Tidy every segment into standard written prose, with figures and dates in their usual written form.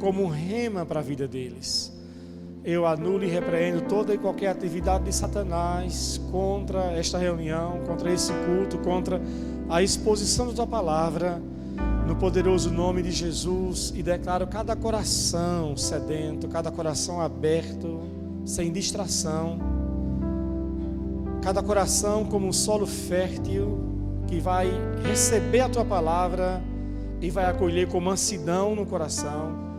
como um rema para a vida deles. Eu anulo e repreendo toda e qualquer atividade de Satanás contra esta reunião, contra esse culto, contra a exposição da tua palavra, no poderoso nome de Jesus, e declaro cada coração sedento, cada coração aberto, sem distração, cada coração como um solo fértil, que vai receber a tua palavra e vai acolher com mansidão no coração.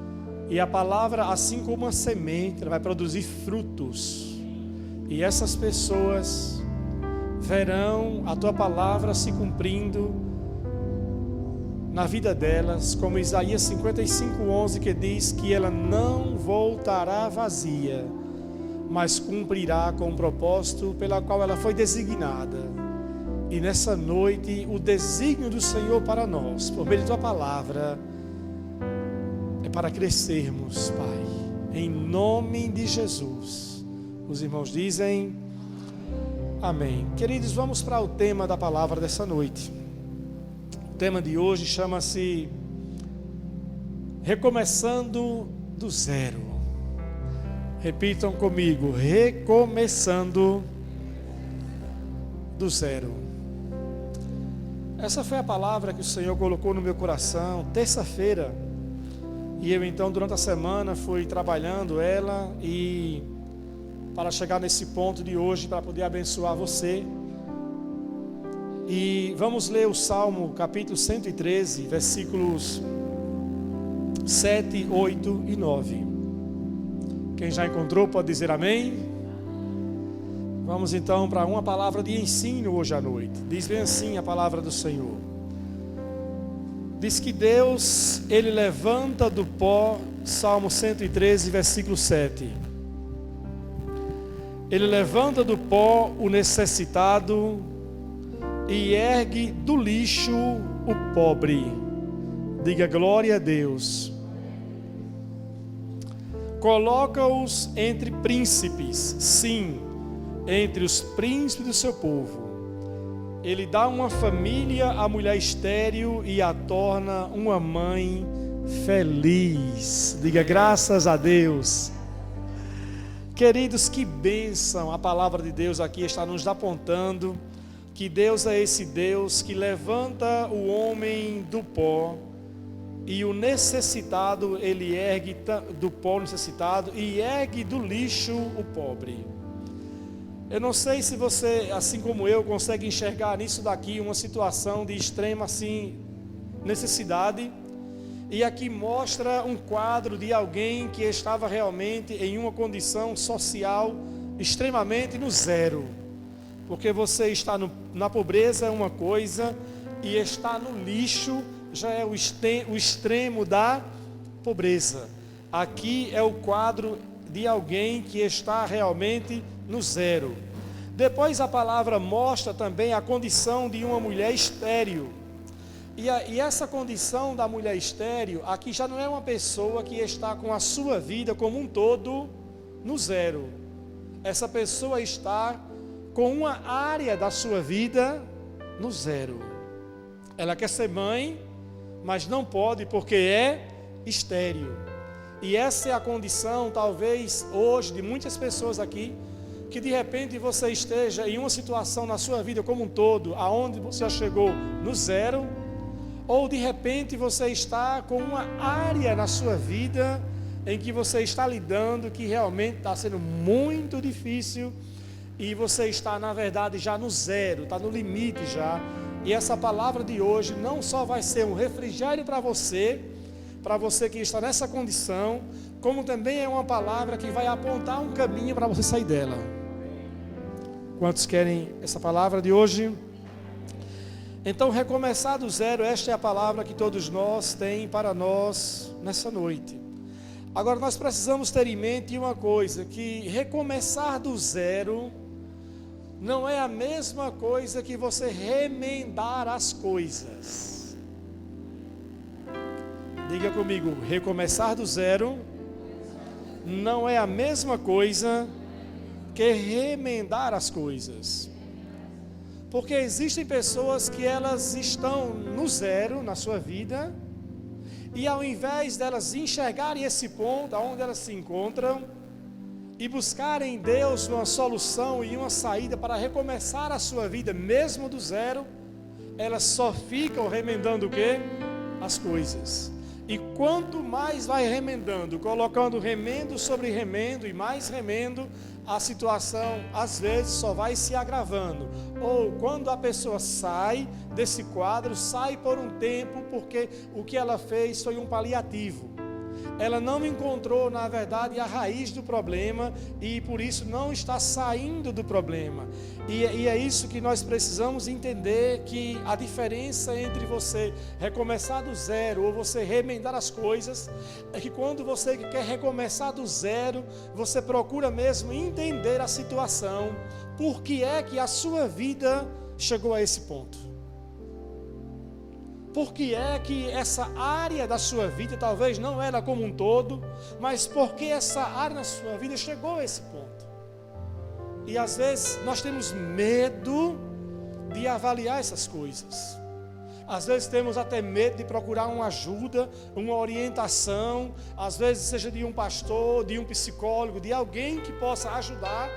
E a palavra, assim como uma semente, ela vai produzir frutos. E essas pessoas verão a tua palavra se cumprindo na vida delas, como Isaías 55:11, que diz que ela não voltará vazia, mas cumprirá com o propósito pela qual ela foi designada. E nessa noite, o desígnio do Senhor para nós, por meio da tua palavra, é para crescermos, Pai, em nome de Jesus. Os irmãos dizem amém. Queridos, vamos para o tema da palavra dessa noite. O tema de hoje chama-se Recomeçando do Zero. Repitam comigo: recomeçando do zero. Essa foi a palavra que o Senhor colocou no meu coração terça-feira. E eu então durante a semana fui trabalhando ela, e para chegar nesse ponto de hoje, para poder abençoar você. E vamos ler o Salmo capítulo 113, versículos 7, 8 e 9. Quem já encontrou pode dizer amém. Vamos então para uma palavra de ensino hoje à noite. Diz bem assim a palavra do Senhor. Diz que Deus, Ele levanta do pó, Salmo 113, versículo 7. Ele levanta do pó o necessitado e ergue do lixo o pobre. Diga glória a Deus. Coloca-os entre príncipes, sim, entre os príncipes do seu povo. Ele dá uma família à mulher estéril e a torna uma mãe feliz. Diga graças a Deus. Queridos, que bênção. A palavra de Deus aqui está nos apontando que Deus é esse Deus que levanta o homem do pó, e o necessitado Ele ergue do pó necessitado e ergue do lixo o pobre. Eu não sei se você, assim como eu, consegue enxergar nisso daqui uma situação de extrema assim, necessidade. E aqui mostra um quadro de alguém que estava realmente em uma condição social extremamente no zero. Porque você está na pobreza é uma coisa, e está no lixo já é o extremo da pobreza. Aqui é o quadro de alguém que está realmente no zero. Depois a palavra mostra também a condição de uma mulher estéril. E essa condição da mulher estéril, aqui já não é uma pessoa que está com a sua vida como um todo no zero. Essa pessoa está com uma área da sua vida no zero. Ela quer ser mãe, mas não pode porque é estéril. E essa é a condição, talvez, hoje, de muitas pessoas aqui, que de repente você esteja em uma situação na sua vida como um todo, aonde você já chegou no zero, ou de repente você está com uma área na sua vida em que você está lidando, que realmente está sendo muito difícil, e você está, na verdade, já no zero, está no limite já. E essa palavra de hoje não só vai ser um refrigério para você que está nessa condição, como também é uma palavra que vai apontar um caminho para você sair dela. Quantos querem essa palavra de hoje? Então, recomeçar do zero, esta é a palavra que todos nós temos para nós nessa noite. Agora, nós precisamos ter em mente uma coisa, que recomeçar do zero não é a mesma coisa que você remendar as coisas. Diga comigo, recomeçar do zero não é a mesma coisa que remendar as coisas. Porque existem pessoas que elas estão no zero na sua vida, E ao invés delas enxergarem esse ponto, onde elas se encontram, e buscarem em Deus uma solução e uma saída para recomeçar a sua vida, mesmo do zero, elas só ficam remendando o quê? As coisas. E quanto mais vai remendando, colocando remendo sobre remendo e mais remendo, a situação às vezes só vai se agravando. Ou quando a pessoa sai desse quadro, sai por um tempo, porque o que ela fez foi um paliativo. Ela não encontrou, na verdade, a raiz do problema e por isso não está saindo do problema. E é isso que nós precisamos entender, que a diferença entre você recomeçar do zero ou você remendar as coisas, é que quando você quer recomeçar do zero, você procura mesmo entender a situação, por que é que a sua vida chegou a esse ponto. Por que é que essa área da sua vida, talvez não era como um todo, mas por que essa área da sua vida chegou a esse ponto? E às vezes nós temos medo de avaliar essas coisas. Às vezes temos até medo de procurar uma ajuda, uma orientação, às vezes seja de um pastor, de um psicólogo, de alguém que possa ajudar,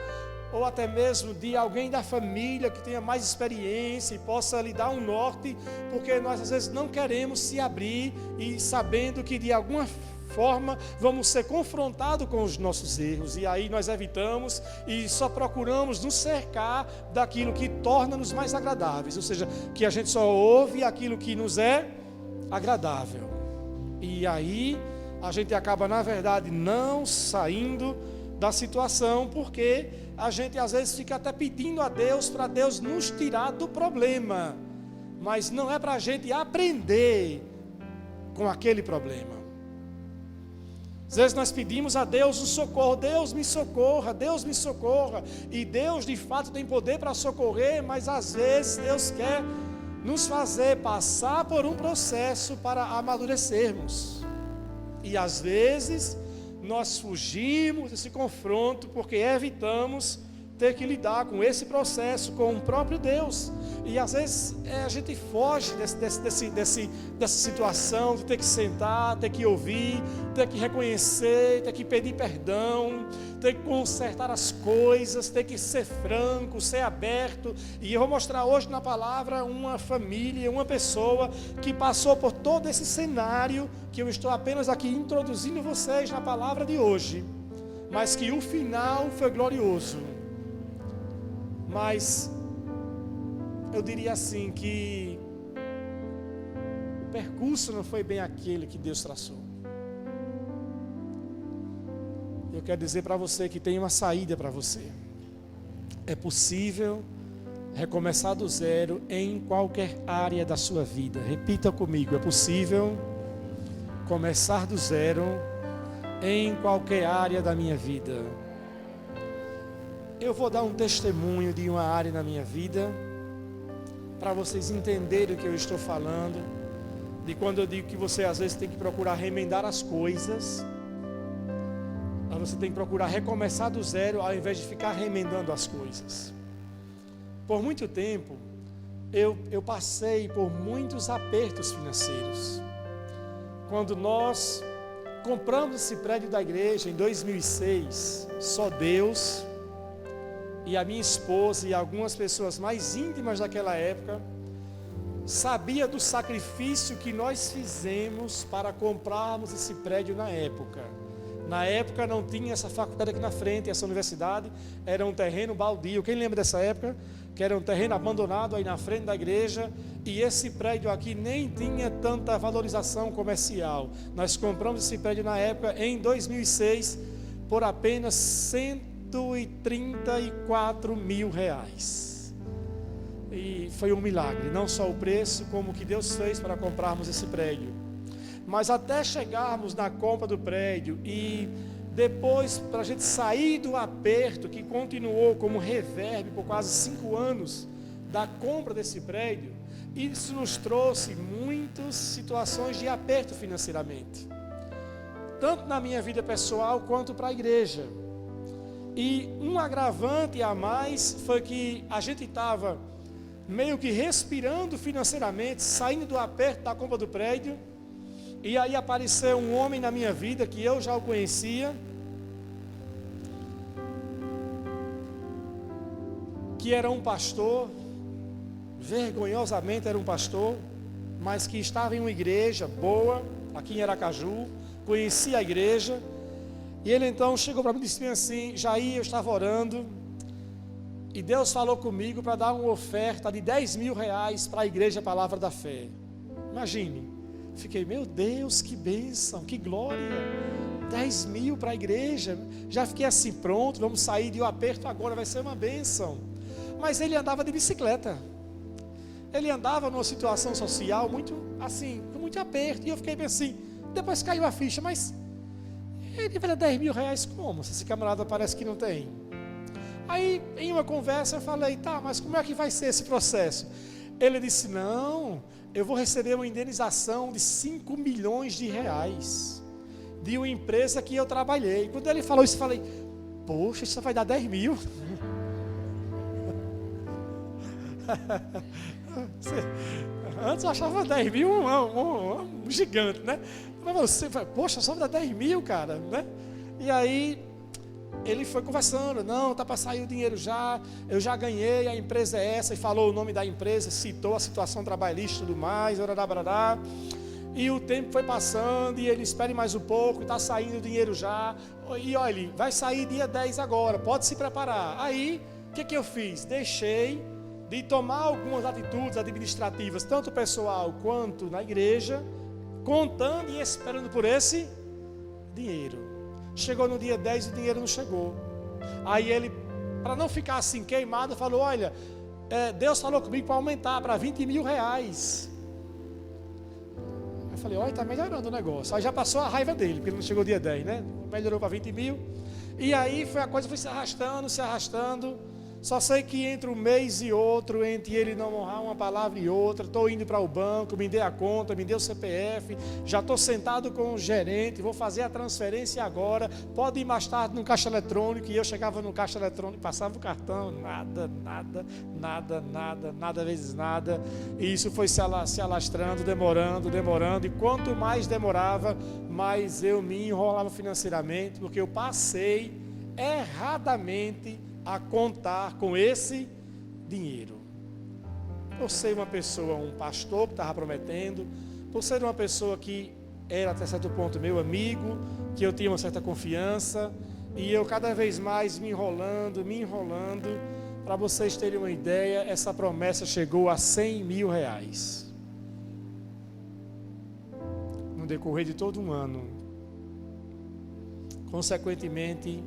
ou até mesmo de alguém da família que tenha mais experiência e possa lhe dar um norte, porque nós às vezes não queremos se abrir e sabendo que de alguma forma vamos ser confrontados com os nossos erros, e aí nós evitamos e só procuramos nos cercar daquilo que torna-nos mais agradáveis, ou seja, que a gente só ouve aquilo que nos é agradável, e aí a gente acaba na verdade não saindo da situação, porque a gente às vezes fica até pedindo a Deus para Deus nos tirar do problema, mas não é para a gente aprender com aquele problema. Às vezes nós pedimos a Deus o socorro, Deus me socorra, e Deus de fato tem poder para socorrer, mas às vezes Deus quer nos fazer passar por um processo para amadurecermos, e às vezes nós fugimos desse confronto porque evitamos ter que lidar com esse processo com o próprio Deus. E às vezes a gente foge dessa situação de ter que sentar, ter que ouvir, ter que reconhecer, ter que pedir perdão, ter que consertar as coisas, ter que ser franco, ser aberto. E eu vou mostrar hoje na palavra uma família, uma pessoa que passou por todo esse cenário que eu estou apenas aqui introduzindo vocês na palavra de hoje, mas que o final foi glorioso. Mas eu diria assim que o percurso não foi bem aquele que Deus traçou. Eu quero dizer para você que tem uma saída para você. É possível recomeçar do zero em qualquer área da sua vida. Repita comigo: é possível começar do zero em qualquer área da minha vida. Eu vou dar um testemunho de uma área na minha vida, para vocês entenderem o que eu estou falando, de quando eu digo que você às vezes tem que procurar remendar as coisas, mas você tem que procurar recomeçar do zero, ao invés de ficar remendando as coisas. Por muito tempo, eu passei por muitos apertos financeiros. Quando nós compramos esse prédio da igreja em 2006, só Deus e a minha esposa e algumas pessoas mais íntimas daquela época sabia do sacrifício que nós fizemos para comprarmos esse prédio na época. Na época não tinha essa faculdade aqui na frente, essa universidade, era um terreno baldio. Quem lembra dessa época? Que era um terreno abandonado aí na frente da igreja, e esse prédio aqui nem tinha tanta valorização comercial. Nós compramos esse prédio na época, em 2006, por apenas R$134 mil. E foi um milagre, não só o preço, como o que Deus fez para comprarmos esse prédio. Mas até chegarmos na compra do prédio e depois para a gente sair do aperto que continuou como reverb por quase 5 anos da compra desse prédio, isso nos trouxe muitas situações de aperto financeiramente, tanto na minha vida pessoal quanto para a igreja. E um agravante a mais foi que a gente estava meio que respirando financeiramente, saindo do aperto da compra do prédio, E aí apareceu um homem na minha vida que eu já o conhecia, que era um pastor, vergonhosamente era um pastor, mas que estava em uma igreja boa, aqui em Aracaju, conhecia a igreja. E ele então chegou para mim e disse assim: Jair, eu estava orando, e Deus falou comigo para dar uma oferta de 10 mil reais para a igreja Palavra da Fé. Imagine, fiquei, meu Deus, que bênção, que glória, 10 mil para a igreja. Já fiquei assim, pronto, vamos sair de um aperto agora, vai ser uma bênção. Mas ele andava de bicicleta, ele andava numa situação social muito assim, com muito aperto, e eu fiquei bem assim, depois caiu a ficha, mas ele vai dar 10 mil reais como? Se esse camarada parece que não tem. Aí em uma conversa eu falei, tá, mas como é que vai ser esse processo? Ele disse, não, eu vou receber uma indenização de 5 milhões de reais de uma empresa que eu trabalhei. Quando ele falou isso, eu falei, poxa, isso vai dar 10 mil. Antes eu achava 10 mil um gigante, né? Mas você, poxa, só dá 10 mil, cara, né? E aí ele foi conversando, não, tá para sair o dinheiro já, eu já ganhei, a empresa é essa, e falou o nome da empresa, citou a situação trabalhista e tudo mais, barará. E o tempo foi passando, e ele espere mais um pouco, e está saindo o dinheiro já, e olha, vai sair dia 10 agora, pode se preparar. Aí, o que eu fiz? Deixei de tomar algumas atitudes administrativas, tanto pessoal quanto na igreja, contando e esperando por esse dinheiro. Chegou no dia 10 e o dinheiro não chegou. Aí ele, para não ficar assim queimado, falou, olha, Deus falou comigo para aumentar para 20 mil reais. Eu falei, olha, está melhorando o negócio. Aí já passou a raiva dele, porque ele não chegou dia 10, né? Melhorou para 20 mil. E aí a coisa foi se arrastando. Só sei que entre um mês e outro, entre ele não honrar uma palavra e outra, estou indo para o banco, me dê a conta, me dê o CPF, já estou sentado com o gerente, vou fazer a transferência agora, pode ir mais tarde no caixa eletrônico. E eu chegava no caixa eletrônico, passava o cartão, nada vezes nada. E isso foi se alastrando, demorando, e quanto mais demorava, mais eu me enrolava financeiramente, porque eu passei erradamente a contar com esse dinheiro. Por ser uma pessoa, um pastor que estava prometendo, por ser uma pessoa que era até certo ponto meu amigo, que eu tinha uma certa confiança, e eu cada vez mais me enrolando. Para vocês terem uma ideia, essa promessa chegou a 100 mil reais. No decorrer de todo um ano. Consequentemente,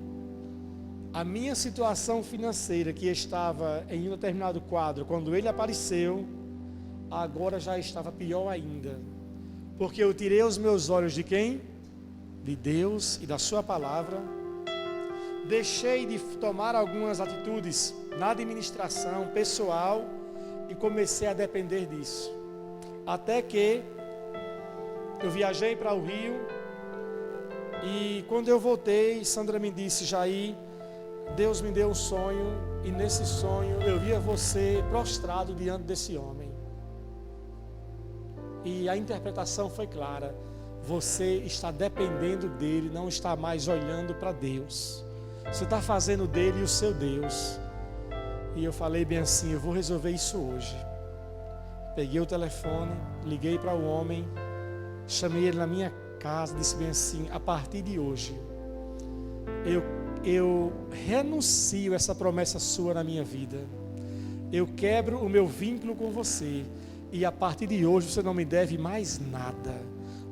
a minha situação financeira, que estava em um determinado quadro, quando ele apareceu, agora já estava pior ainda. Porque eu tirei os meus olhos de quem? De Deus e da sua palavra. Deixei de tomar algumas atitudes na administração pessoal e comecei a depender disso. Até que eu viajei para o Rio e quando eu voltei, Sandra me disse, Jair, Deus me deu um sonho, e nesse sonho eu via você prostrado diante desse homem. E a interpretação foi clara: você está dependendo dele, não está mais olhando para Deus. Você está fazendo dele o seu Deus. E eu falei bem assim, eu vou resolver isso hoje. Peguei o telefone, liguei para o homem, chamei ele na minha casa, disse bem assim, a partir de hoje, eu renuncio essa promessa sua na minha vida. Eu quebro o meu vínculo com você. E a partir de hoje você não me deve mais nada.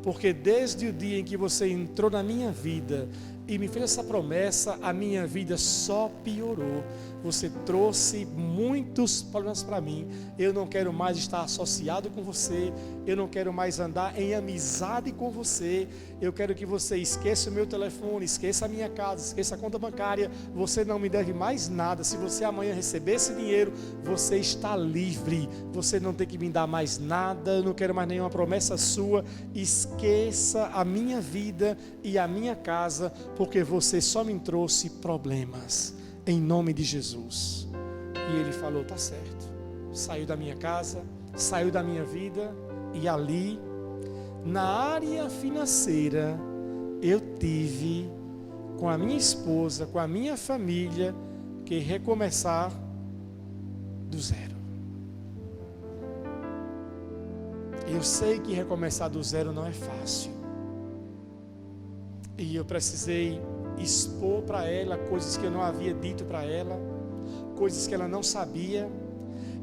Porque desde o dia em que você entrou na minha vida e me fez essa promessa, a minha vida só piorou. Você trouxe muitos problemas para mim. Eu não quero mais estar associado com você. Eu não quero mais andar em amizade com você. Eu quero que você esqueça o meu telefone, esqueça a minha casa, esqueça a conta bancária. Você não me deve mais nada. Se você amanhã receber esse dinheiro, você está livre. Você não tem que me dar mais nada. Eu não quero mais nenhuma promessa sua. Esqueça a minha vida e a minha casa, porque você só me trouxe problemas. Em nome de Jesus. E ele falou, tá certo. Saiu da minha casa, saiu da minha vida, e ali Na área financeira, eu tive, com a minha esposa, com a minha família, que recomeçar do zero. Eu sei que recomeçar do zero não é fácil. E eu precisei expor para ela coisas que eu não havia dito para ela, coisas que ela não sabia.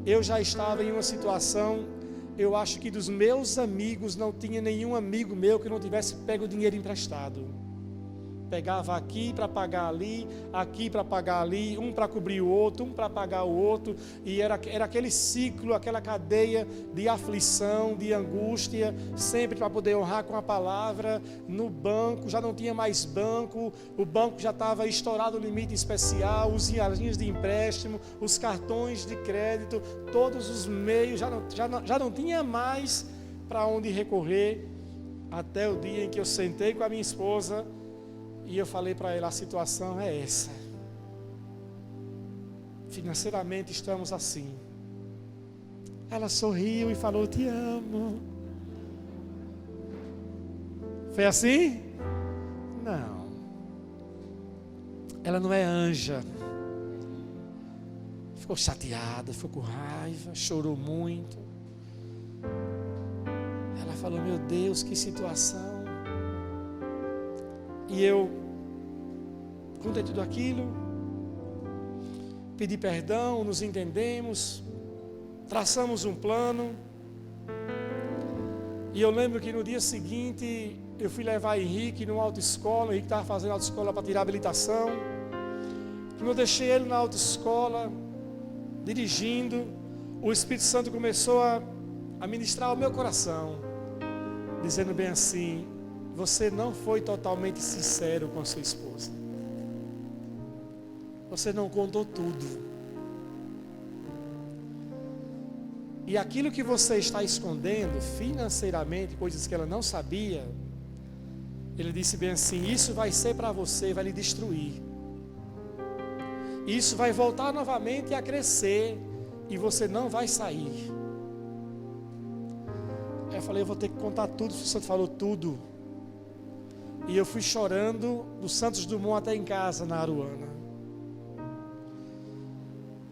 Eu já estava em uma situação, eu acho que dos meus amigos, não tinha nenhum amigo meu que não tivesse pego dinheiro emprestado. Pegava aqui para pagar ali, aqui para pagar ali, um para cobrir o outro, um para pagar o outro, e era aquele ciclo, aquela cadeia de aflição, de angústia, sempre para poder honrar com a palavra. No banco, já não tinha mais banco, o banco já estava estourado o limite especial, os linhas de empréstimo, os cartões de crédito, todos os meios, já não tinha mais para onde recorrer, até o dia em que eu sentei com a minha esposa, e eu falei para ela, a situação é essa. Financeiramente estamos assim. Ela sorriu e falou, te amo. Foi assim? Não. Ela não é anja. Ficou chateada, ficou com raiva, chorou muito. Ela falou, meu Deus, que situação. E eu contei tudo aquilo, pedi perdão, nos entendemos, traçamos um plano. E eu lembro que no dia seguinte eu fui levar Henrique numa autoescola. Henrique estava fazendo autoescola para tirar a habilitação. Quando eu deixei ele na autoescola, dirigindo, o Espírito Santo começou a ministrar ao meu coração, dizendo bem assim, você não foi totalmente sincero com a sua esposa. Você não contou tudo. E aquilo que você está escondendo financeiramente, coisas que ela não sabia, ele disse bem assim, isso vai ser para você, vai lhe destruir. Isso vai voltar novamente a crescer e você não vai sair. Aí eu falei, eu vou ter que contar tudo, o Santo falou tudo. E eu fui chorando do Santos Dumont até em casa, na Aruana.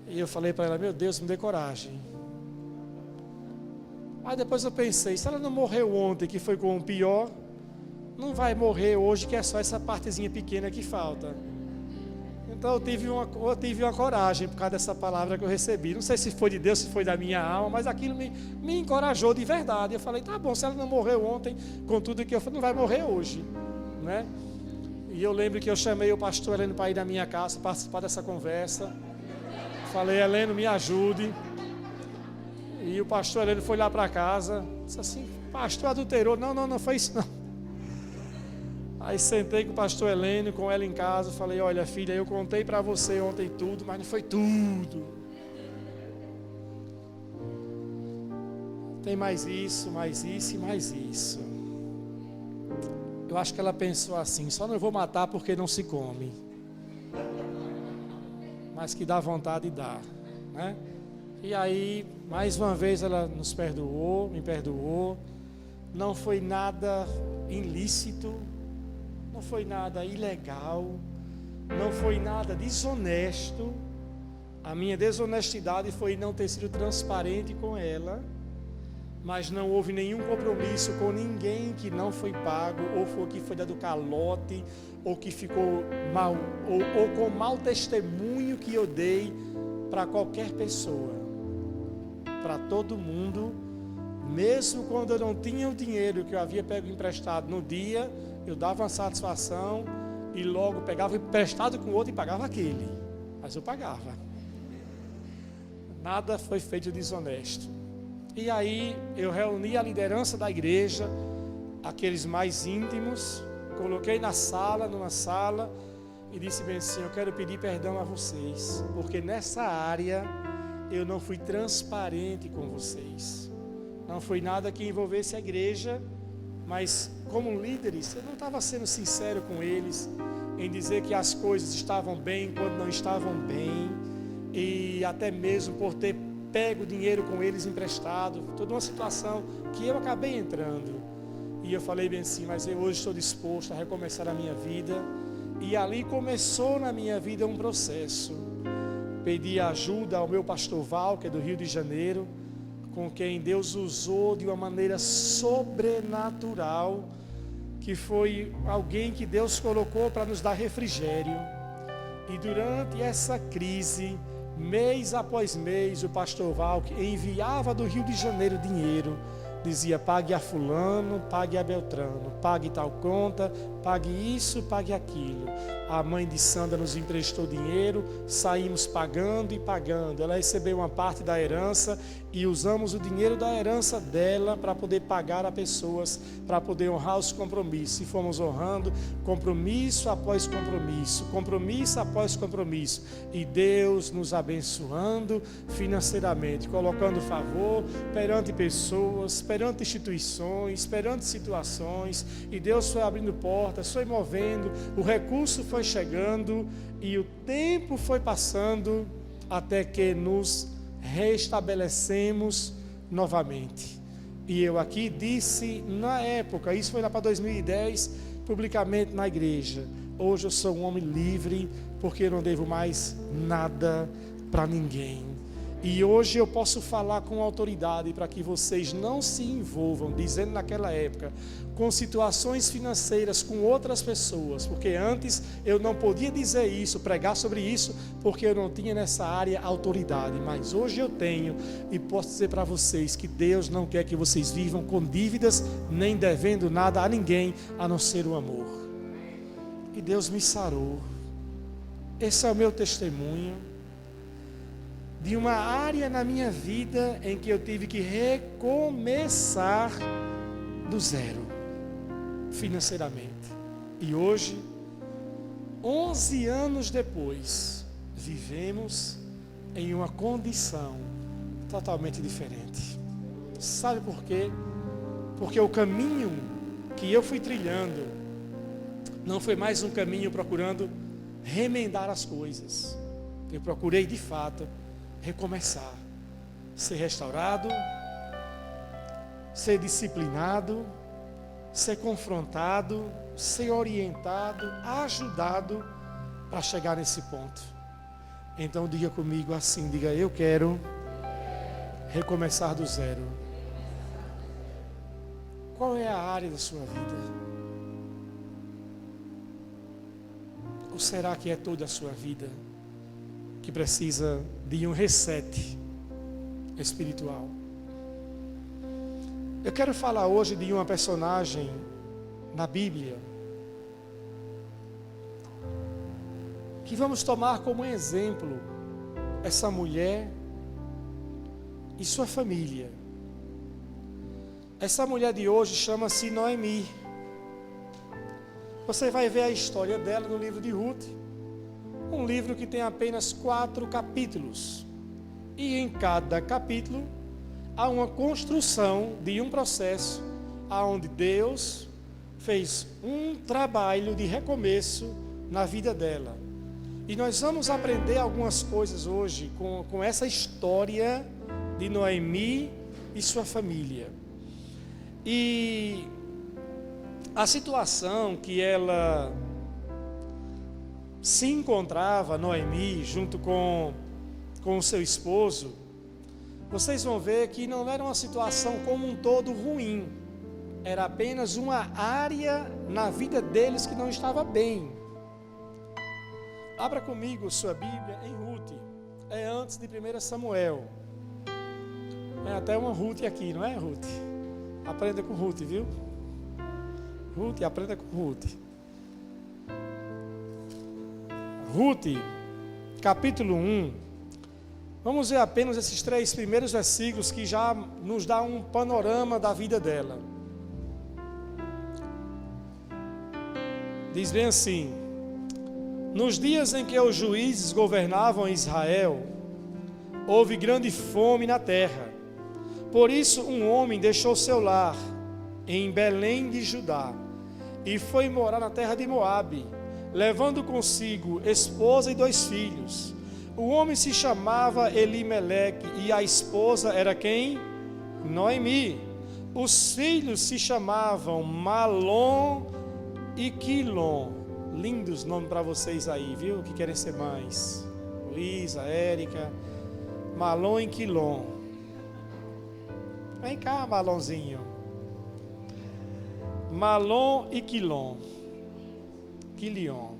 E eu falei para ela, meu Deus, me dê coragem. Aí depois eu pensei, se ela não morreu ontem, que foi com o pior, não vai morrer hoje, que é só essa partezinha pequena que falta. Então eu tive uma coragem por causa dessa palavra que eu recebi. Não sei se foi de Deus, se foi da minha alma, mas aquilo me encorajou de verdade. Eu falei, tá bom, se ela não morreu ontem, com tudo que eu falei, não vai morrer hoje. Né? E eu lembro que eu chamei o pastor Heleno para ir na minha casa, participar dessa conversa. Falei, Heleno, me ajude. E o pastor Heleno foi lá para casa, disse assim, pastor adulterou. Não foi isso não. Aí sentei com o pastor Heleno, com ela em casa, falei, olha filha, eu contei para você ontem tudo, mas não foi tudo. Tem mais isso e mais isso. Eu acho que ela pensou assim, só não vou matar porque não se come. Mas que dá vontade de dar, né? E aí, mais uma vez ela nos perdoou, me perdoou. Não foi nada ilícito, não foi nada ilegal, não foi nada desonesto. A minha desonestidade foi não ter sido transparente com ela, mas não houve nenhum compromisso com ninguém que não foi pago, ou que foi dado calote, ou que ficou mal, ou com mau testemunho que eu dei para qualquer pessoa, para todo mundo, mesmo quando eu não tinha o dinheiro que eu havia pego emprestado no dia, eu dava uma satisfação e logo pegava emprestado com o outro e pagava aquele, mas eu pagava. Nada foi feito desonesto. E aí eu reuni a liderança da igreja, aqueles mais íntimos, coloquei numa sala, e disse bem assim, eu quero pedir perdão a vocês, porque nessa área eu não fui transparente com vocês. Não foi nada que envolvesse a igreja, mas como líderes, eu não estava sendo sincero com eles, em dizer que as coisas estavam bem quando não estavam bem, e até mesmo por ter pego dinheiro com eles emprestado, toda uma situação que eu acabei entrando. E E eu falei bem assim, mas eu hoje estou disposto a recomeçar a minha vida. E ali começou na minha vida um processo. Pedi ajuda ao meu pastor Val, que é do Rio de Janeiro, com quem Deus usou de uma maneira sobrenatural, que foi alguém que Deus colocou para nos dar refrigério. E durante essa crise, mês após mês, o pastor Val enviava do Rio de Janeiro dinheiro, dizia: pague a fulano, pague a Beltrano, pague tal conta, pague isso, pague aquilo. A mãe de Sandra nos emprestou dinheiro, saímos pagando e pagando. Ela recebeu uma parte da herança e usamos o dinheiro da herança dela para poder pagar a pessoas, para poder honrar os compromissos. E fomos honrando compromisso após compromisso, compromisso após compromisso. E Deus nos abençoando financeiramente, colocando favor perante pessoas, perante instituições, perante situações. E Deus foi abrindo portas, foi movendo, o recurso foi chegando e o tempo foi passando até que nos restabelecemos novamente. E eu aqui disse na época, isso foi lá para 2010, publicamente na igreja: hoje eu sou um homem livre, porque eu não devo mais nada para ninguém. E hoje eu posso falar com autoridade para que vocês não se envolvam, dizendo naquela época, com situações financeiras com outras pessoas, porque antes eu não podia dizer isso, pregar sobre isso, porque eu não tinha nessa área autoridade, mas hoje eu tenho e posso dizer para vocês que Deus não quer que vocês vivam com dívidas, nem devendo nada a ninguém, a não ser o amor. E Deus me sarou. Esse é o meu testemunho de uma área na minha vida em que eu tive que recomeçar do zero, financeiramente. E hoje, 11 anos depois, vivemos em uma condição totalmente diferente. Sabe por quê? Porque o caminho que eu fui trilhando não foi mais um caminho procurando remendar as coisas. Eu procurei, de fato, recomeçar, ser restaurado, ser disciplinado, ser confrontado, ser orientado, ajudado para chegar nesse ponto. Então diga comigo assim, diga: eu quero recomeçar do zero. Qual é a área da sua vida? Ou será que é toda a sua vida que precisa de um reset espiritual? Eu quero falar hoje de uma personagem na Bíblia que vamos tomar como exemplo essa mulher e sua família. Essa mulher de hoje chama-se Noemi. Você vai ver a história dela no livro de Ruth, um livro que tem apenas 4 capítulos. E em cada capítulo há uma construção de um processo onde Deus fez um trabalho de recomeço na vida dela. E nós vamos aprender algumas coisas hoje com essa história de Noemi e sua família. E a situação que ela se encontrava, Noemi, junto com o seu esposo, vocês vão ver que não era uma situação como um todo ruim. Era apenas uma área na vida deles que não estava bem. Abra comigo sua Bíblia em Ruth. É antes de 1 Samuel. É até uma Ruth aqui, não é, Ruth? Aprenda com Ruth, viu? Ruth, aprenda com Ruth. Ruth, capítulo 1. Vamos ver apenas esses 3 primeiros versículos que já nos dá um panorama da vida dela. Diz bem assim: nos dias em que os juízes governavam Israel, houve grande fome na terra. Por isso um homem deixou seu lar em Belém de Judá e foi morar na terra de Moabe, levando consigo esposa e 2 filhos. O homem se chamava Elimeleque e a esposa era quem? Noemi. Os filhos se chamavam Malom e Quilom. Lindos nomes para vocês aí, viu? Que querem ser mães. Luísa, Érica. Malom e Quilom. Vem cá, Malonzinho. Malom e Quilom. Quilion.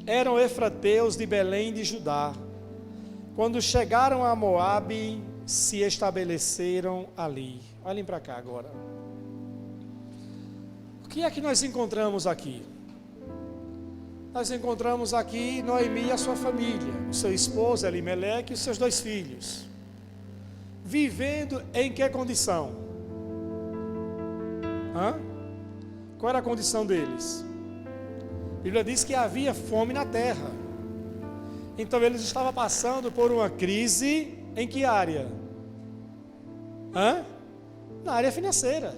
Eram efrateus de Belém de Judá. Quando chegaram a Moabe, se estabeleceram ali. Olhem para cá agora. O que é que nós encontramos aqui? Nós encontramos aqui Noemi e a sua família, o seu esposo Elimeleque e os seus 2 filhos. Vivendo em que condição? Qual era a condição deles? A Bíblia diz que havia fome na terra. Então eles estavam passando por uma crise em que área? Na área financeira.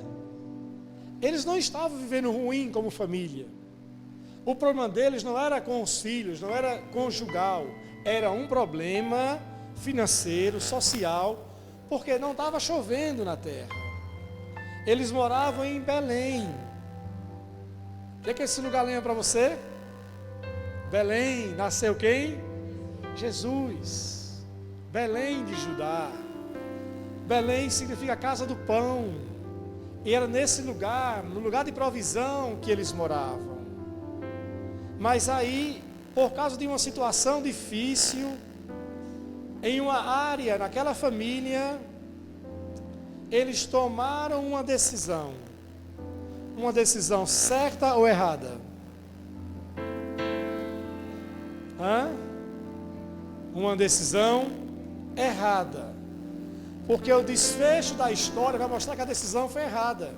Eles não estavam vivendo ruim como família. O problema deles não era com os filhos, não era conjugal. Era um problema financeiro, social, porque não estava chovendo na terra. Eles moravam em Belém. O que esse lugar lembra para você? Belém, nasceu quem? Jesus. Belém de Judá. Belém significa casa do pão. E era nesse lugar, no lugar de provisão que eles moravam. Mas aí, por causa de uma situação difícil, em uma área, naquela família, eles tomaram uma decisão. Uma decisão certa ou errada? Uma decisão errada. Porque o desfecho da história vai mostrar que a decisão foi errada.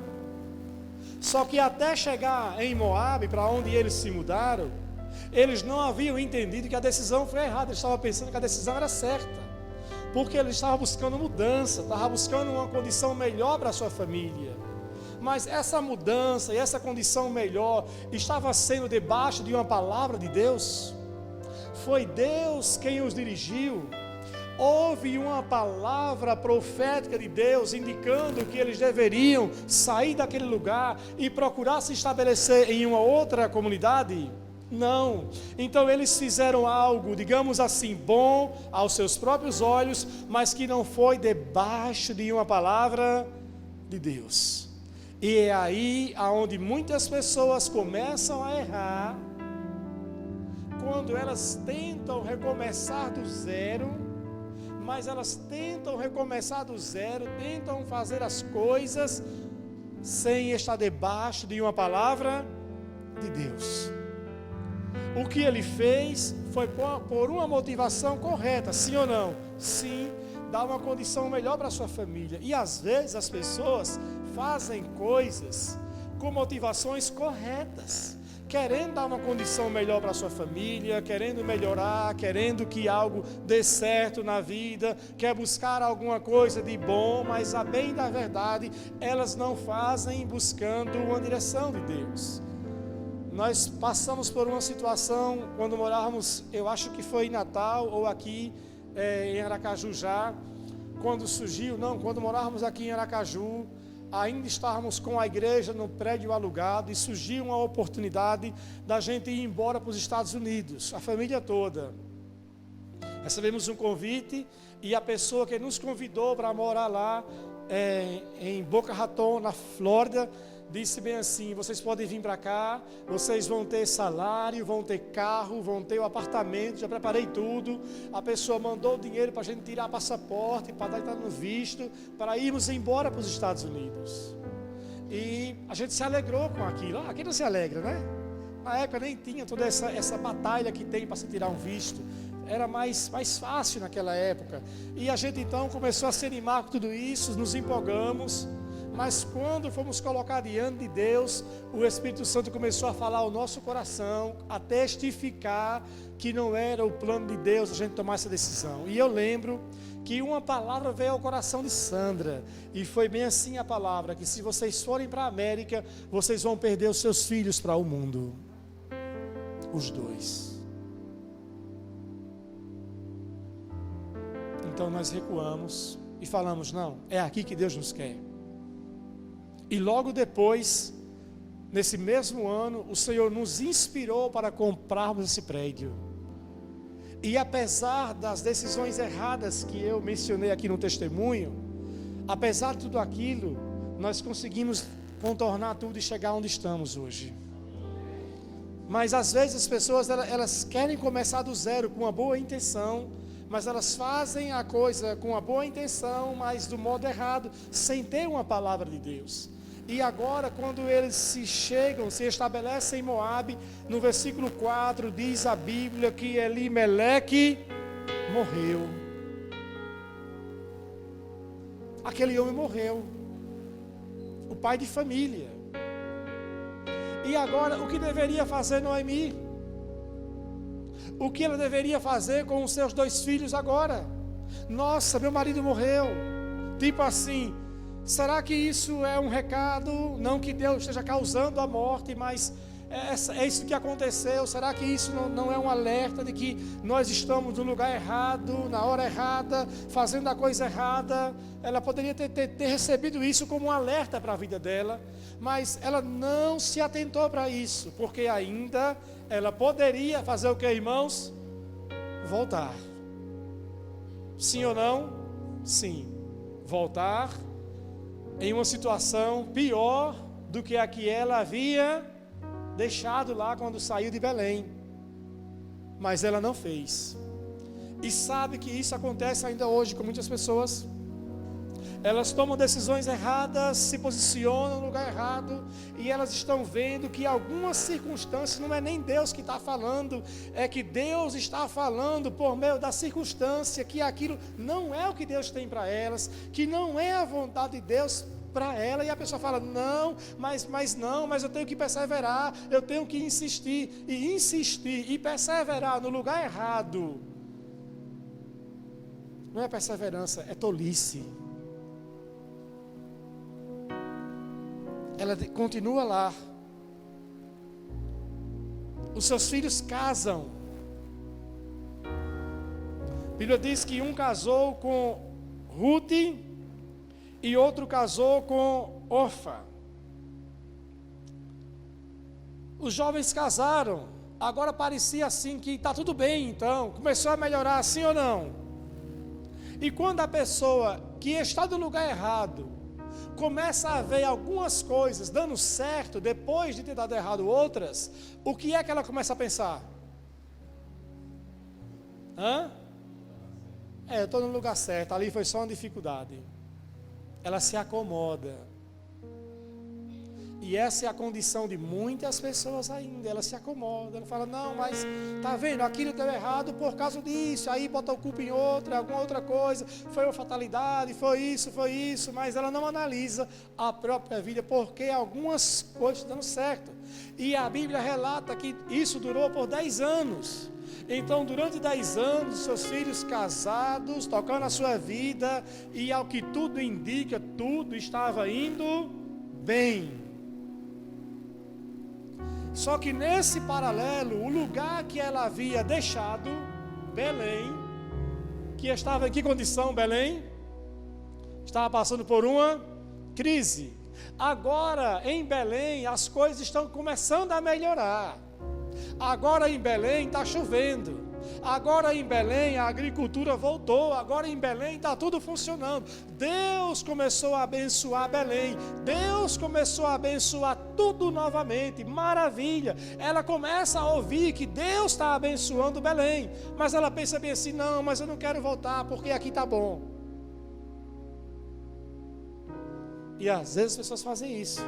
Só que até chegar em Moabe, para onde eles se mudaram, eles não haviam entendido que a decisão foi errada. Eles estavam pensando que a decisão era certa. Porque eles estavam buscando mudança, estavam buscando uma condição melhor para a sua família. Mas essa mudança e essa condição melhor estava sendo debaixo de uma palavra de Deus? Foi Deus quem os dirigiu? Houve uma palavra profética de Deus indicando que eles deveriam sair daquele lugar e procurar se estabelecer em uma outra comunidade? Não. Então eles fizeram algo, digamos assim, bom aos seus próprios olhos, mas que não foi debaixo de uma palavra de Deus. E é aí aonde muitas pessoas começam a errar, quando elas tentam recomeçar do zero, mas elas tentam recomeçar do zero, tentam fazer as coisas sem estar debaixo de uma palavra de Deus. O que ele fez foi por uma motivação correta, sim ou não? Sim, dar uma condição melhor para a sua família. E às vezes as pessoas fazem coisas com motivações corretas, querendo dar uma condição melhor para a sua família, querendo melhorar, querendo que algo dê certo na vida, quer buscar alguma coisa de bom, mas a bem da verdade, elas não fazem buscando uma direção de Deus. Nós passamos por uma situação, quando morávamos, eu acho que foi em Natal, ou aqui em Aracaju já, quando morávamos aqui em Aracaju, ainda estávamos com a igreja no prédio alugado e surgiu uma oportunidade da gente ir embora para os Estados Unidos, a família toda. Recebemos um convite e a pessoa que nos convidou para morar lá em Boca Raton, na Flórida, disse bem assim: vocês podem vir para cá, vocês vão ter salário, vão ter carro, vão ter o apartamento, já preparei tudo. A pessoa mandou o dinheiro para a gente tirar passaporte, para dar no visto, para irmos embora para os Estados Unidos. E a gente se alegrou com aquilo. Aqui não se alegra, né? Na época nem tinha toda essa batalha que tem para se tirar um visto. Era mais fácil naquela época. E a gente então começou a se animar com tudo isso, nos empolgamos. Mas quando fomos colocar diante de Deus, o Espírito Santo começou a falar ao nosso coração, a testificar que não era o plano de Deus a gente tomar essa decisão. E eu lembro que uma palavra veio ao coração de Sandra, e foi bem assim a palavra, que se vocês forem para a América, vocês vão perder os seus filhos para o mundo. Os dois. Então nós recuamos e falamos: não, é aqui que Deus nos quer. E logo depois, nesse mesmo ano, o Senhor nos inspirou para comprarmos esse prédio. E apesar das decisões erradas que eu mencionei aqui no testemunho, apesar de tudo aquilo, nós conseguimos contornar tudo e chegar onde estamos hoje. Mas às vezes as pessoas elas querem começar do zero com uma boa intenção, mas elas fazem a coisa com uma boa intenção, mas do modo errado, sem ter uma palavra de Deus. E agora, quando eles se estabelecem em Moabe, no versículo 4, diz a Bíblia que Elimeleque morreu. Aquele homem morreu, o pai de família. E agora, o que deveria fazer Noemi? O que ela deveria fazer com os seus 2 filhos agora? Nossa, meu marido morreu. Tipo assim, será que isso é um recado? Não que Deus esteja causando a morte, mas é isso que aconteceu. Será que isso não é um alerta de que nós estamos no lugar errado, na hora errada, fazendo a coisa errada? Ela poderia ter recebido isso como um alerta para a vida dela, mas ela não se atentou para isso, porque ainda ela poderia fazer o que, irmãos? Voltar. Sim ou não? Sim. Voltar em uma situação pior do que a que ela havia deixado lá quando saiu de Belém. Mas ela não fez. E sabe que isso acontece ainda hoje com muitas pessoas. Elas tomam decisões erradas, se posicionam no lugar errado, e elas estão vendo que algumas circunstâncias, não é nem Deus que está falando, é que Deus está falando por meio da circunstância, que aquilo não é o que Deus tem para elas, que não é a vontade de Deus para ela, e a pessoa fala, não, mas eu tenho que perseverar, eu tenho que insistir e perseverar no lugar errado. Não é perseverança, é tolice. Ela continua lá. Os seus filhos casam. A Bíblia diz que um casou com Ruth e outro casou com Orfa. Os jovens casaram. Agora parecia assim que está tudo bem, então. Começou a melhorar, sim ou não? E quando a pessoa que está no lugar errado começa a ver algumas coisas dando certo, depois de ter dado errado outras, o que é que ela começa a pensar? Eu estou no lugar certo, ali foi só uma dificuldade. Ela se acomoda. E essa é a condição de muitas pessoas ainda. Ela se acomoda, ela fala, não, mas está vendo, aquilo deu errado por causa disso. Aí bota a culpa em alguma outra coisa. Foi uma fatalidade, foi isso. Mas ela não analisa a própria vida, porque algumas coisas estão dando certo. E a Bíblia relata que isso durou por 10 anos. Então, durante 10 anos, seus filhos casados, tocando a sua vida, e ao que tudo indica, tudo estava indo bem. Só que nesse paralelo, o lugar que ela havia deixado, Belém, que estava em que condição Belém? Estava passando por uma crise. Agora em Belém as coisas estão começando a melhorar. Agora em Belém está chovendo. Agora em Belém a agricultura voltou. Agora em Belém está tudo funcionando. Deus começou a abençoar Belém. Deus começou a abençoar tudo novamente. Maravilha. Ela começa a ouvir que Deus está abençoando Belém. Mas ela pensa bem assim, não, mas eu não quero voltar porque aqui está bom. E às vezes as pessoas fazem isso.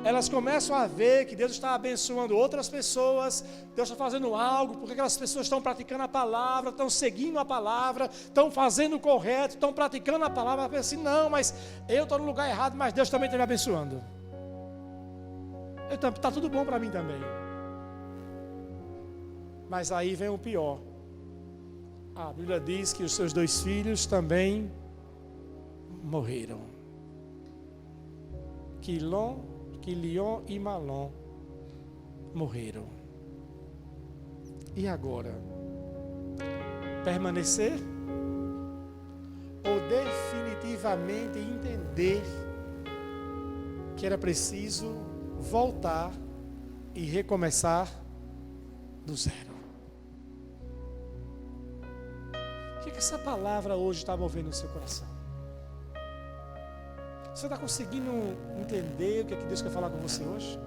Elas começam a ver que Deus está abençoando outras pessoas, Deus está fazendo algo, porque aquelas pessoas estão praticando a palavra, estão seguindo a palavra, estão fazendo o correto, estão praticando a palavra. Ela pensa assim, não, mas eu estou no lugar errado, mas Deus também está me abençoando. Está tudo bom para mim também. Mas aí vem o pior. A Bíblia diz que os seus 2 filhos também morreram. Quilion e Malom morreram. E agora? Permanecer? Ou definitivamente entender que era preciso voltar e recomeçar do zero. O que essa palavra hoje está movendo no seu coração? Você está conseguindo entender o que Deus quer falar com você hoje?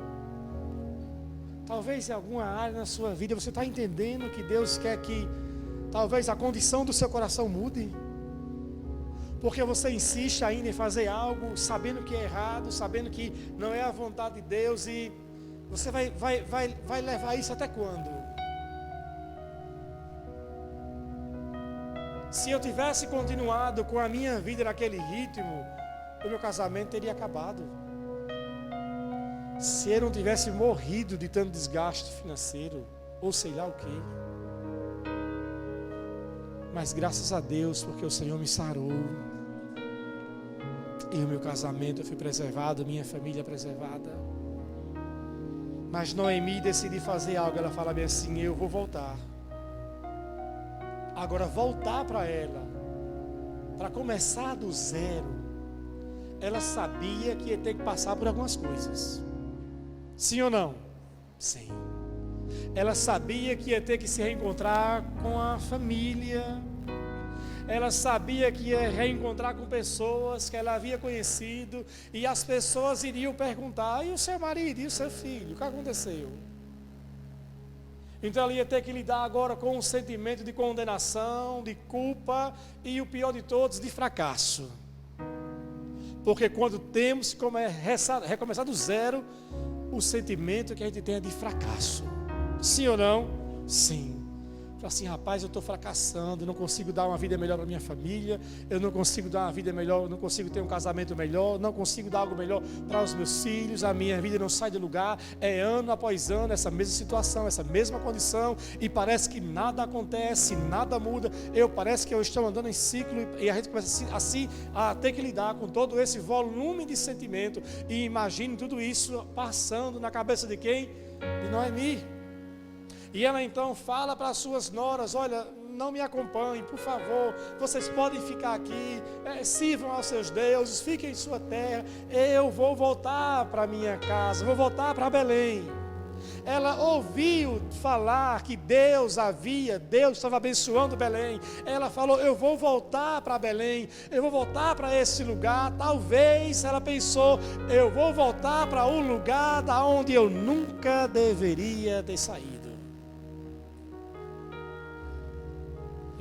Talvez em alguma área na sua vida você está entendendo que Deus quer que talvez a condição do seu coração mude, porque você insiste ainda em fazer algo sabendo que é errado, sabendo que não é a vontade de Deus, e você vai levar isso até quando? Se eu tivesse continuado com a minha vida naquele ritmo, o meu casamento teria acabado. Se eu não tivesse morrido de tanto desgaste financeiro, ou sei lá o que. Mas graças a Deus, porque o Senhor me sarou, e o meu casamento foi preservado, minha família preservada. Mas Noemi decidiu fazer algo. Ela fala bem assim: eu vou voltar. Agora voltar para ela, para começar do zero, ela sabia que ia ter que passar por algumas coisas. Sim ou não? Sim. Ela sabia que ia ter que se reencontrar com a família. Ela sabia que ia reencontrar com pessoas que ela havia conhecido. E as pessoas iriam perguntar: e o seu marido, e o seu filho, o que aconteceu? Então ela ia ter que lidar agora com um sentimento de condenação, de culpa e o pior de todos, de fracasso. Porque quando temos que recomeçar do zero, o sentimento que a gente tem é de fracasso. Sim ou não? Sim. Fala assim: rapaz, eu estou fracassando, eu não consigo dar uma vida melhor para minha família, eu não consigo dar uma vida melhor, eu não consigo ter um casamento melhor, não consigo dar algo melhor para os meus filhos, a minha vida não sai de lugar, é ano após ano essa mesma situação, essa mesma condição, e parece que nada acontece, nada muda, parece que eu estou andando em ciclo, e a gente começa assim a ter que lidar com todo esse volume de sentimento. E imagine tudo isso passando na cabeça de quem? De Noemi. E ela então fala para as suas noras: olha, não me acompanhem, por favor, vocês podem ficar aqui, sirvam aos seus deuses, fiquem em sua terra, eu vou voltar para minha casa, vou voltar para Belém. Ela ouviu falar que Deus estava abençoando Belém. Ela falou: eu vou voltar para Belém, eu vou voltar para esse lugar. Talvez ela pensou: eu vou voltar para um lugar da onde eu nunca deveria ter saído.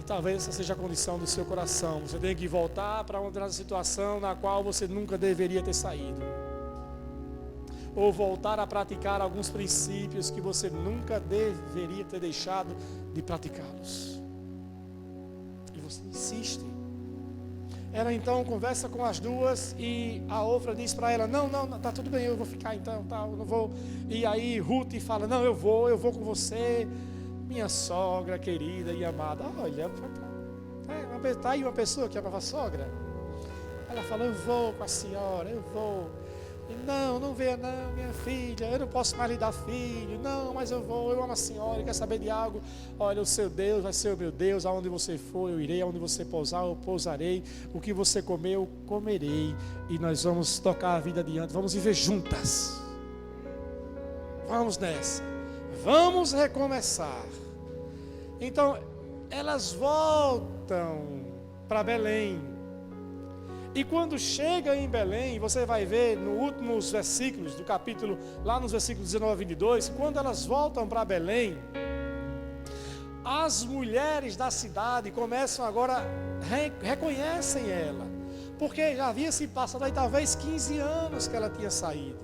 Talvez essa seja a condição do seu coração. Você tem que voltar para uma situação na qual você nunca deveria ter saído. Ou voltar a praticar alguns princípios que você nunca deveria ter deixado de praticá-los. E você insiste. Ela então conversa com as duas e a outra diz para ela: não, tá tudo bem, eu vou ficar então, tá, eu não vou. E aí Ruth fala: não, eu vou com você. Minha sogra querida e amada. Olha, está aí uma pessoa que amava a sogra. Ela fala: eu vou com a senhora, eu vou. E não venha não, minha filha, eu não posso mais lhe dar filho. Não, mas eu vou, eu amo a senhora, quer saber de algo? Olha, o seu Deus vai ser o meu Deus. Aonde você for, eu irei. Aonde você pousar, eu pousarei. O que você comer, eu comerei. E nós vamos tocar a vida adiante, vamos viver juntas. Vamos nessa. Vamos recomeçar. Então, elas voltam para Belém. E quando chegam em Belém, você vai ver nos últimos versículos do capítulo, lá nos versículos 19 a 22, quando elas voltam para Belém, as mulheres da cidade começam agora, reconhecem ela, porque já havia se passado aí talvez 15 anos que ela tinha saído.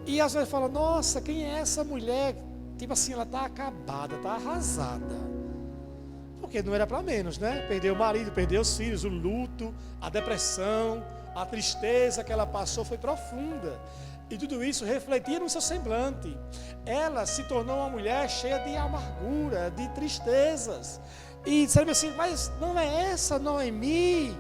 E às vezes falam: nossa, quem é essa mulher? Tipo assim, ela está acabada, está arrasada. Porque não era para menos, né? Perdeu o marido, perdeu os filhos, o luto, a depressão, a tristeza que ela passou foi profunda. E tudo isso refletia no seu semblante. Ela se tornou uma mulher cheia de amargura, de tristezas. E sabe assim: mas não é essa Noemi?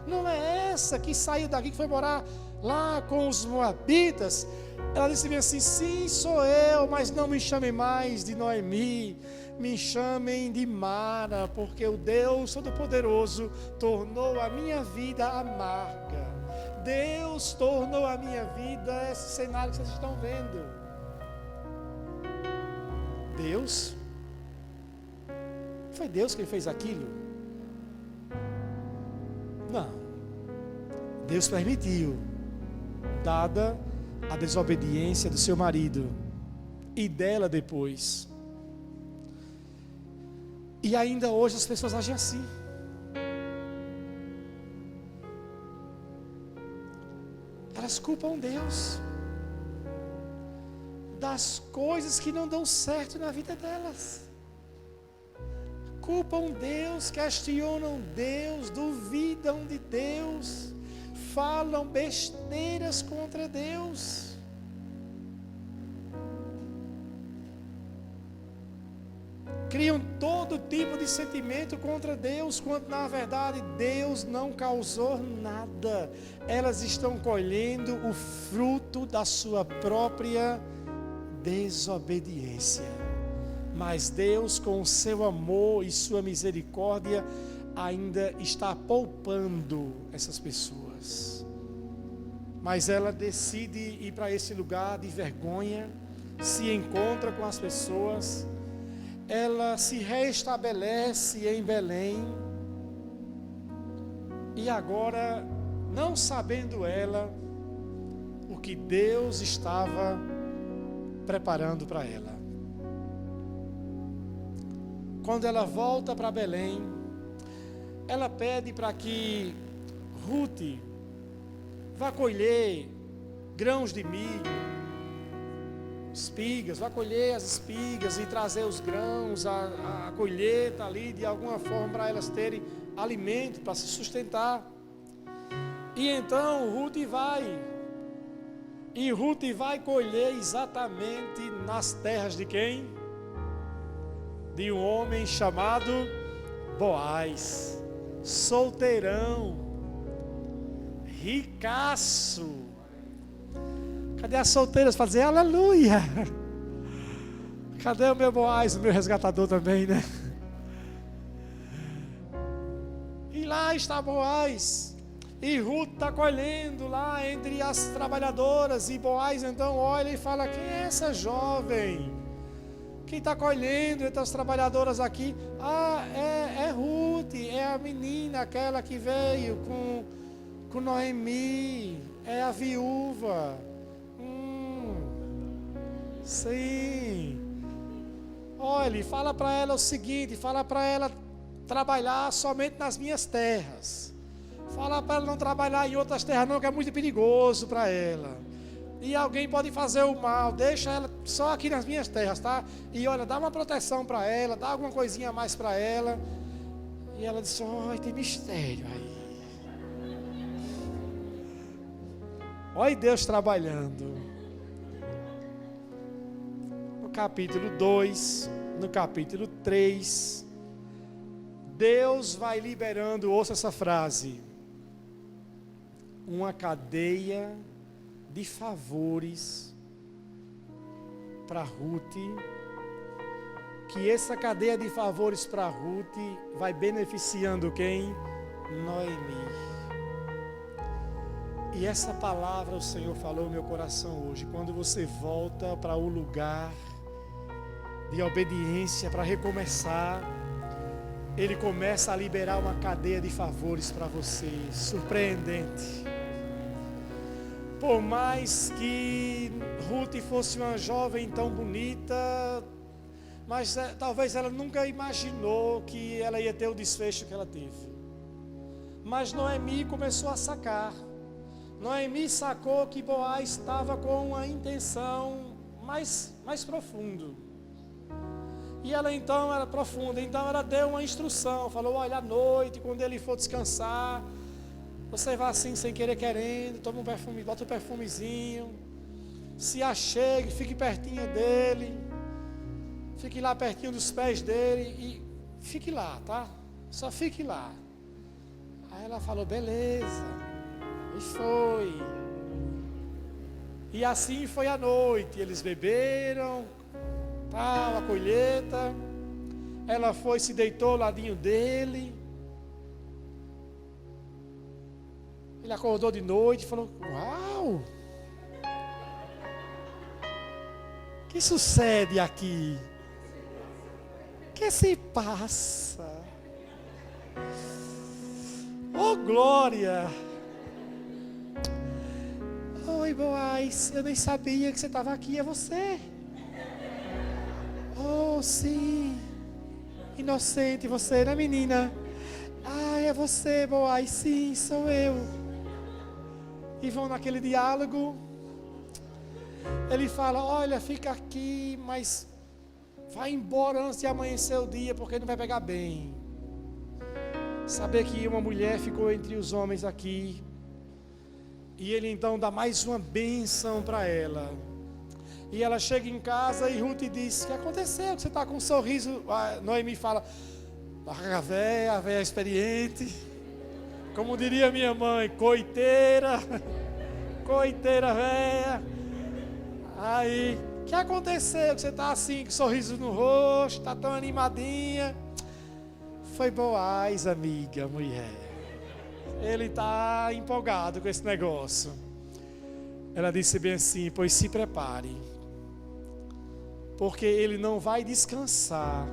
Não é essa que saiu daqui, que foi morar lá com os moabitas? Ela disse bem assim: sim, sou eu, mas não me chamem mais de Noemi, me chamem de Mara, porque o Deus Todo-Poderoso tornou a minha vida amarga. Deus tornou a minha vida esse cenário que vocês estão vendo. Deus? Foi Deus quem fez aquilo? Não. Deus permitiu, dada a desobediência do seu marido e dela depois. E ainda hoje as pessoas agem assim. Elas culpam Deus das coisas que não dão certo na vida delas. Culpam Deus, questionam Deus, duvidam de Deus, falam besteiras contra Deus. Criam todo tipo de sentimento contra Deus, quando na verdade Deus não causou nada. Elas estão colhendo o fruto da sua própria desobediência. Mas Deus, com o seu amor e sua misericórdia, ainda está poupando essas pessoas. Mas ela decide ir para esse lugar de vergonha, se encontra com as pessoas, ela se reestabelece em Belém, e agora, não sabendo ela o que Deus estava preparando para ela. Quando ela volta para Belém, ela pede para que Ruth vá colher grãos de milho, espigas, vai colher as espigas e trazer os grãos, a colheita ali, de alguma forma, para elas terem alimento, para se sustentar. E então Ruth vai colher exatamente nas terras de quem? De um homem chamado Boaz, solteirão, ricaço. Cadê as solteiras para dizer aleluia? Cadê o meu Boaz, o meu resgatador também, né? E lá está Boaz, e Ruth está colhendo lá entre as trabalhadoras, e Boaz então olha e fala: quem é essa jovem que está colhendo entre as trabalhadoras aqui? Ah, é Ruth, é a menina, aquela que veio com Noemi, é a viúva. Sim. Olha, fala para ela o seguinte, fala para ela trabalhar somente nas minhas terras. Fala para ela não trabalhar em outras terras não, que é muito perigoso para ela. E alguém pode fazer o mal, deixa ela só aqui nas minhas terras, tá? E olha, dá uma proteção para ela, dá alguma coisinha a mais para ela. E ela disse: olha, tem mistério aí. Olha Deus trabalhando. No capítulo 2, no capítulo 3, Deus vai liberando, ouça essa frase, uma cadeia de favores para Ruth, que essa cadeia de favores para Ruth vai beneficiando quem? Noemi. E essa palavra o Senhor falou no meu coração hoje. Quando você volta para o lugar de obediência para recomeçar, Ele começa a liberar uma cadeia de favores para você, surpreendente. Por mais que Ruth fosse uma jovem tão bonita, mas talvez ela nunca imaginou que ela ia ter o desfecho que ela teve. Mas Noemi começou a sacar. Noemi sacou que Boaz estava com uma intenção mais profundo. E ela então era profunda, então ela deu uma instrução, falou: olha, à noite, quando ele for descansar, você vai assim, sem querer querendo, toma um perfume, bota um perfumezinho, se achegue, fique pertinho dele, fique lá pertinho dos pés dele e fique lá, tá? Só fique lá. Aí ela falou: beleza, e foi. E assim foi a noite, eles beberam, tal, a colheita, ela foi, se deitou ao ladinho dele, Ele acordou de noite e falou: uau! O que sucede aqui? O que se passa? Oh, glória! Oi, Boaz, eu nem sabia que você estava aqui, é você? Oh, sim. Inocente você, né, menina? Ah, é você, Boaz, sim, sou eu. E vão naquele diálogo. Ele fala: olha, fica aqui, mas vai embora antes de amanhecer o dia, porque não vai pegar bem. Saber que uma mulher ficou entre os homens aqui. E ele então dá mais uma bênção para ela. E ela chega em casa e Ruth diz: o que aconteceu? Que você está com um sorriso. A Noemi fala: a véia experiente. Como diria minha mãe, coiteira véia. Aí, o que aconteceu? Que você está assim, com sorriso no rosto, está tão animadinha. Foi Boaz, amiga, mulher. Ele está empolgado com esse negócio. Ela disse bem assim: pois se prepare, porque ele não vai descansar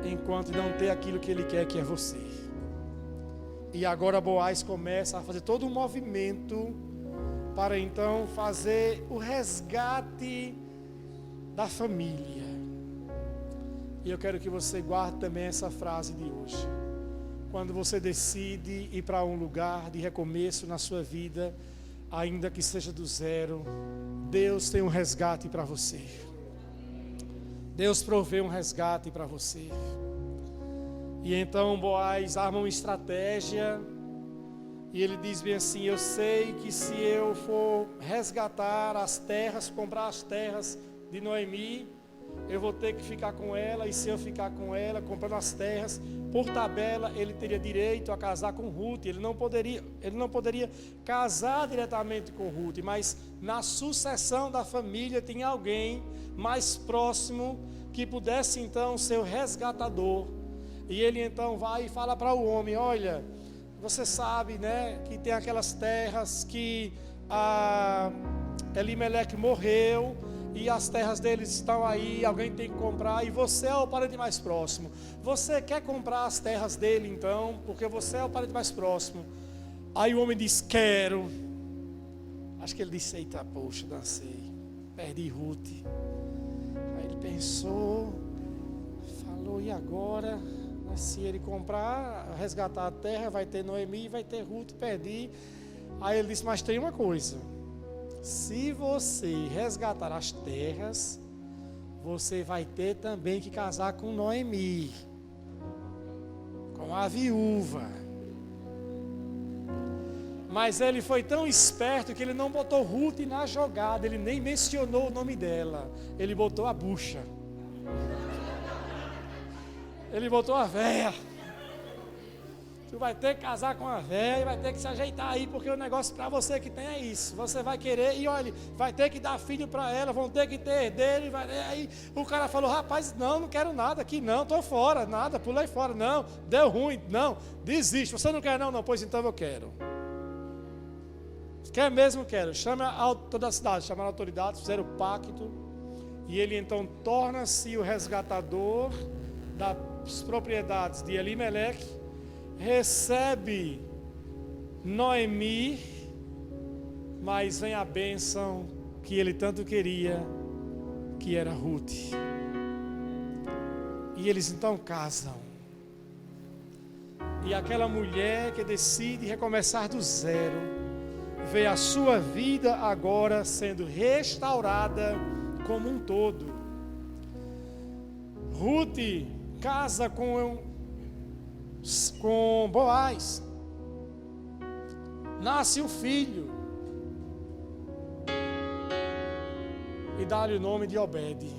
enquanto não ter aquilo que ele quer, que é você. E agora Boaz começa a fazer todo um movimento para então fazer o resgate da família. E eu quero que você guarde também essa frase de hoje. Quando você decide ir para um lugar de recomeço na sua vida, ainda que seja do zero, Deus tem um resgate para você. Deus provê um resgate para você. E então Boaz arma uma estratégia. E ele diz bem assim: eu sei que se eu for resgatar as terras, comprar as terras de Noemi, eu vou ter que ficar com ela. E se eu ficar com ela, comprando as terras, por tabela, ele teria direito a casar com Ruth. Ele não poderia casar diretamente com Ruth, mas na sucessão da família tinha alguém mais próximo que pudesse então ser o resgatador. E ele então vai e fala para o homem: olha, você sabe, né, que tem aquelas terras que Elimeleque morreu e as terras deles estão aí, alguém tem que comprar, e você é o parente mais próximo. Você quer comprar as terras dele então, porque você é o parente mais próximo. Aí o homem diz: quero. Acho que ele disse: eita, poxa, dancei, perdi Ruth. Aí ele pensou, falou: e agora? Se ele comprar, resgatar a terra, vai ter Noemi, vai ter Ruth, perdi. Aí ele disse: mas tem uma coisa, se você resgatar as terras, você vai ter também que casar com Noemi, com a viúva. Mas ele foi tão esperto que ele não botou Ruth na jogada, ele nem mencionou o nome dela, ele botou a bucha. Ele botou a véia. Tu vai ter que casar com a véia e vai ter que se ajeitar aí, porque o negócio para você que tem é isso. Você vai querer e olha, vai ter que dar filho para ela, vão ter que ter herdeiro. Aí o cara falou: rapaz, não quero nada aqui não, estou fora, nada, pulei fora, não, deu ruim, não, desiste. Você não quer não? Não, pois então eu quero. Quer mesmo? Quero. Chama toda a cidade, chamaram a autoridade, fizeram o pacto. E ele então torna-se o resgatador das propriedades de Elimeleque, recebe Noemi, mas vem a bênção que ele tanto queria, que era Ruth. E eles então casam. E aquela mulher que decide recomeçar do zero, vê a sua vida agora sendo restaurada como um todo. Ruth casa com Boaz, nasce um filho e dá-lhe o nome de Obed.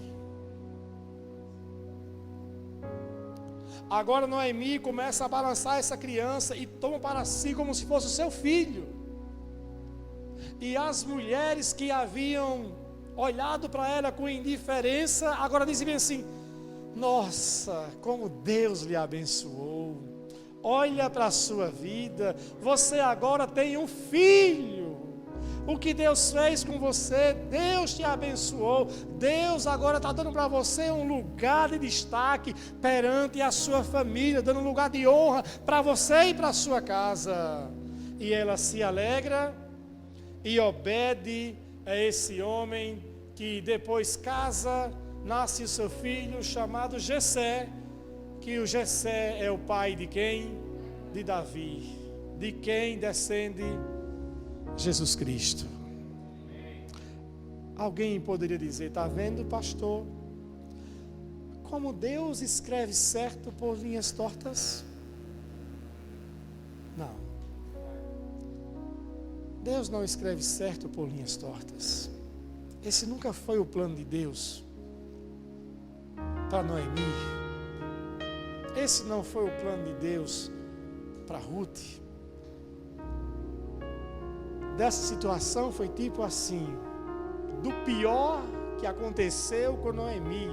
Agora Noemi começa a balançar essa criança e toma para si como se fosse o seu filho. E as mulheres que haviam olhado para ela com indiferença, agora dizem assim: nossa, como Deus lhe abençoou. olha para a sua vida, você agora tem um filho. O que Deus fez com você, Deus te abençoou, Deus agora está dando para você um lugar de destaque perante a sua família, dando um lugar de honra para você e para a sua casa. E ela se alegra e obede a esse homem que depois casa, nasce o seu filho chamado Jessé, que o Jessé é o pai de quem? De Davi, de quem descende Jesus Cristo. Alguém poderia dizer, está vendo, pastor, como Deus escreve certo por linhas tortas? Não. Deus não escreve certo por linhas tortas. Esse nunca foi o plano de Deus para Noemi. Esse não foi o plano de Deus para Ruth. Dessa situação foi tipo assim, do pior que aconteceu com Noemi,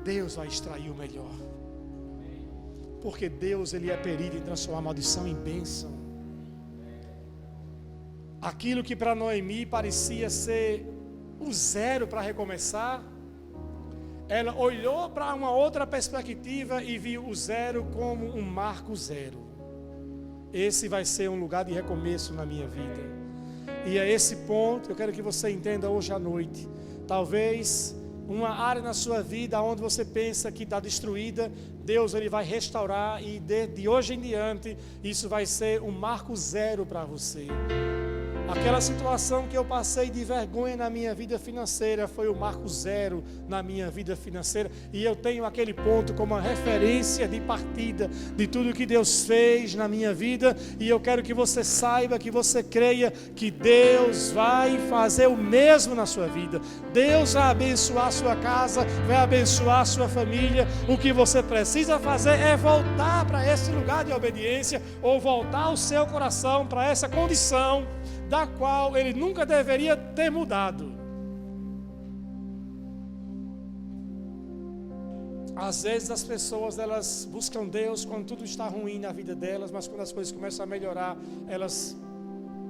Deus vai extrair o melhor. Porque Deus, Ele é perito em transformar maldição em bênção. Aquilo que para Noemi parecia ser o zero para recomeçar, ela olhou para uma outra perspectiva e viu o zero como um marco zero. Esse vai ser um lugar de recomeço na minha vida. E é esse ponto que eu quero que você entenda hoje à noite. Talvez uma área na sua vida onde você pensa que está destruída, Deus Ele vai restaurar e de hoje em diante isso vai ser um marco zero para você. Aquela situação que eu passei de vergonha na minha vida financeira foi o marco zero na minha vida financeira. E eu tenho aquele ponto como uma referência de partida de tudo que Deus fez na minha vida. E eu quero que você saiba, que você creia que Deus vai fazer o mesmo na sua vida. Deus vai abençoar a sua casa, vai abençoar a sua família. O que você precisa fazer é voltar para esse lugar de obediência, ou voltar o seu coração para essa condição da qual ele nunca deveria ter mudado. Às vezes as pessoas, elas buscam Deus quando tudo está ruim na vida delas, mas quando as coisas começam a melhorar, elas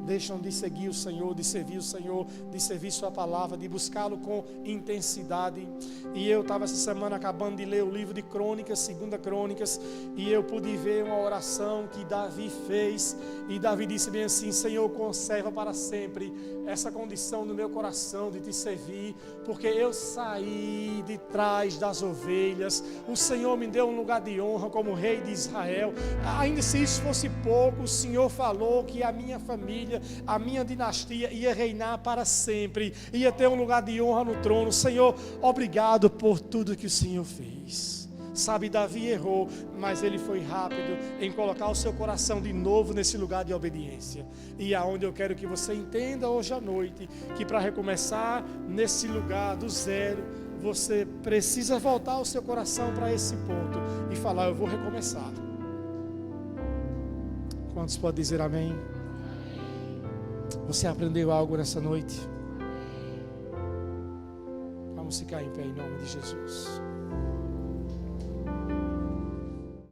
deixam de seguir o Senhor, de servir o Senhor, de servir sua palavra, de buscá-lo com intensidade. E eu estava essa semana acabando de ler o livro de Crônicas, 2 Crônicas, e eu pude ver uma oração que Davi fez, e Davi disse bem assim: Senhor, conserva para sempre essa condição no meu coração de te servir, porque eu saí de trás das ovelhas, o Senhor me deu um lugar de honra como rei de Israel, ainda se isso fosse pouco, o Senhor falou que a minha família, a minha dinastia ia reinar para sempre, ia ter um lugar de honra no trono. Senhor, obrigado por tudo que o Senhor fez. Sabe, Davi errou, mas ele foi rápido em colocar o seu coração de novo nesse lugar de obediência. E aonde eu quero que você entenda hoje à noite, que para recomeçar nesse lugar do zero, você precisa voltar o seu coração para esse ponto e falar: eu vou recomeçar. Quantos podem dizer amém? Você aprendeu algo nessa noite? Vamos ficar em pé em nome de Jesus.